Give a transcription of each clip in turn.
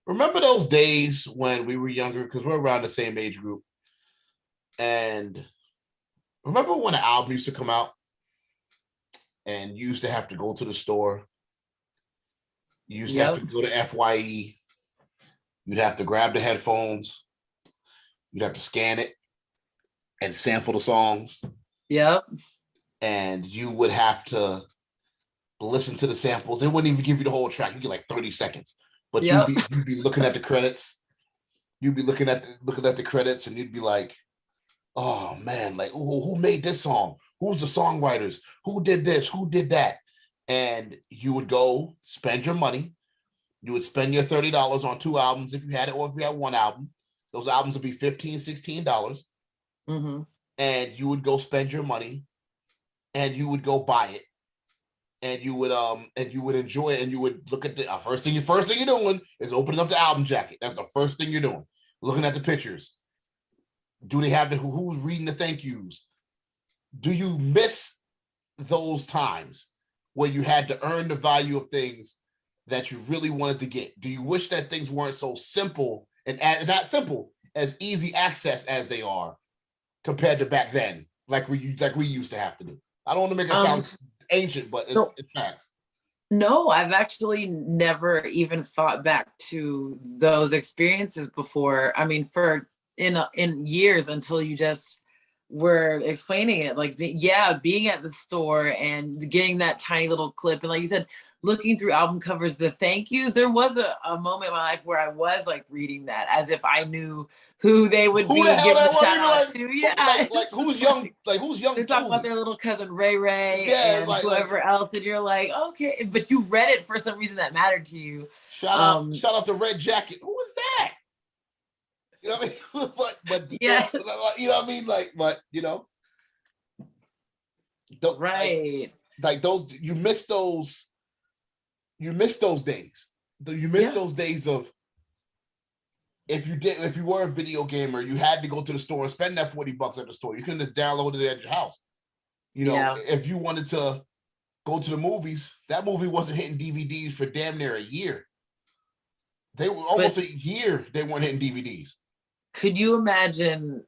remember those days when we were younger, because we're around the same age group. And remember when an album used to come out and you used to have to go to the store? You used to have to go to FYE. You'd have to grab the headphones. You'd have to scan it and sample the songs. Yep. And you would have to listen to the samples. They wouldn't even give you the whole track. You get like 30 seconds. But you'd be looking at the credits. You'd be looking at the credits, and you'd be like, oh man, like who made this song? Who's the songwriters? Who did this? Who did that? And you would go spend your money. You would spend your $30 on 2 albums if you had it, or if you had 1 album. Those albums would be $15, $16. Mm-hmm. And you would go spend your money, and you would go buy it, and you would enjoy it, and you would look at the first thing you're doing is opening up the album jacket. That's the first thing you're doing. Looking at the pictures. Do they have who's reading the thank yous? Do you miss those times where you had to earn the value of things that you really wanted to get? Do you wish that things weren't so simple and not simple, as easy access as they are compared to back then, like we used to have to do? I don't want to make it sound ancient, but it's facts. No, I've actually never even thought back to those experiences before. I mean, in years, until you just were explaining it. Like, being at the store and getting that tiny little clip, and like you said, looking through album covers, the thank yous. There was a moment in my life where I was like reading that as if I knew who they would be giving a shout out to. Yeah, like who's young? Like who's young? They're talking about their little cousin Ray, and whoever else, and you're like, okay, but you read it for some reason that mattered to you. Shout out to Red Jacket. Who is that? You know what I mean? but yes, you know what I mean? Like, but you know, right? Like those, you miss those. You miss those days. You miss those days of, if you were a video gamer, you had to go to the store and spend that $40 at the store. You couldn't just download it at your house. You know, if you wanted to go to the movies, that movie wasn't hitting DVDs for damn near a year. They were almost a year they weren't hitting DVDs. Could you imagine,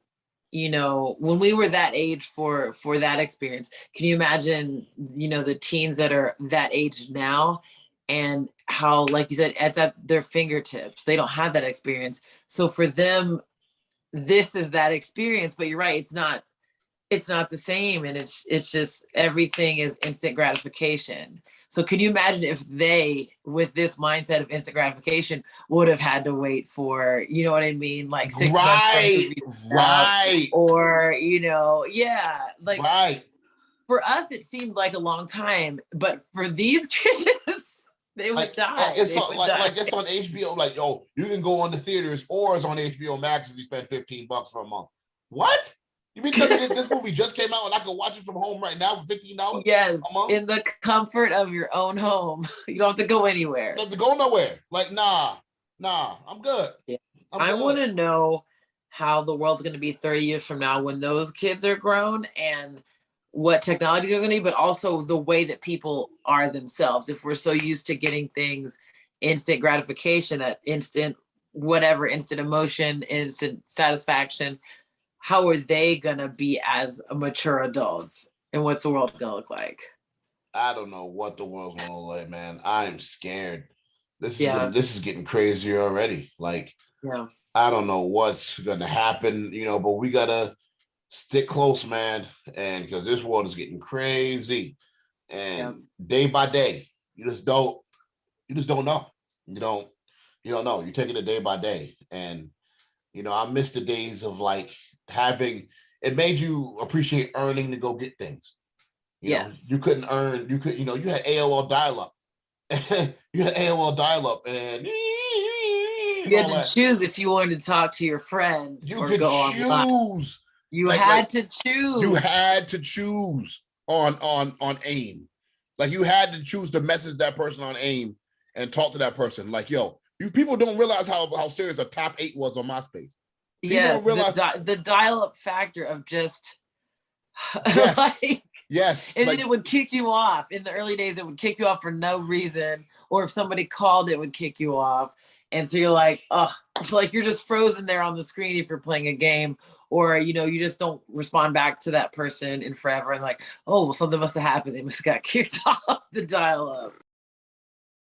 you know, when we were that age for that experience, can you imagine, you know, the teens that are that age now, and how, like you said, it's at their fingertips. They don't have that experience. So for them, this is that experience, but you're right, it's not the same. And it's just, everything is instant gratification. So can you imagine if they, with this mindset of instant gratification, would have had to wait for, you know what I mean? Like 6 months. Right. Or, you know, like, right. For us, it seemed like a long time, but for these kids, they would die. It's on HBO. Like, yo, you can go on the theaters, or it's on HBO Max if you spend $15 for a month. What? You mean this movie just came out and I can watch it from home right now for $15? Yes, in the comfort of your own home. You don't have to go anywhere. You don't have to go nowhere. Like, nah, I'm good. Yeah. I want to know how the world's going to be 30 years from now when those kids are grown, and what technology is going to be, but also the way that people are themselves. If we're so used to getting things instant gratification, instant emotion, instant satisfaction, how are they going to be as mature adults? And what's the world going to look like? I don't know what the world's going to look like, man. I'm scared. This is getting crazier already. Like, I don't know what's going to happen, you know, but we got to stick close, man, and because this world is getting crazy, and day by day, you just don't know. You don't know. You're taking it day by day, and you know, I miss the days of like having. It made you appreciate earning to go get things. You know, you couldn't earn. You had AOL dial-up. You had AOL dial-up, and you had to choose if you wanted to talk to your friend. You could choose. You had to choose. You had to choose on AIM. Like, you had to choose to message that person on AIM and talk to that person. Like, yo, you people don't realize how serious a top 8 was on MySpace. People don't realize the dial-up factor of just yes. And then it would kick you off. In the early days, it would kick you off for no reason. Or if somebody called, it would kick you off. And so you're like, oh, like you're just frozen there on the screen if you're playing a game, or you know, you just don't respond back to that person in forever, and like, oh, well, something must have happened. They must have got kicked off the dial-up.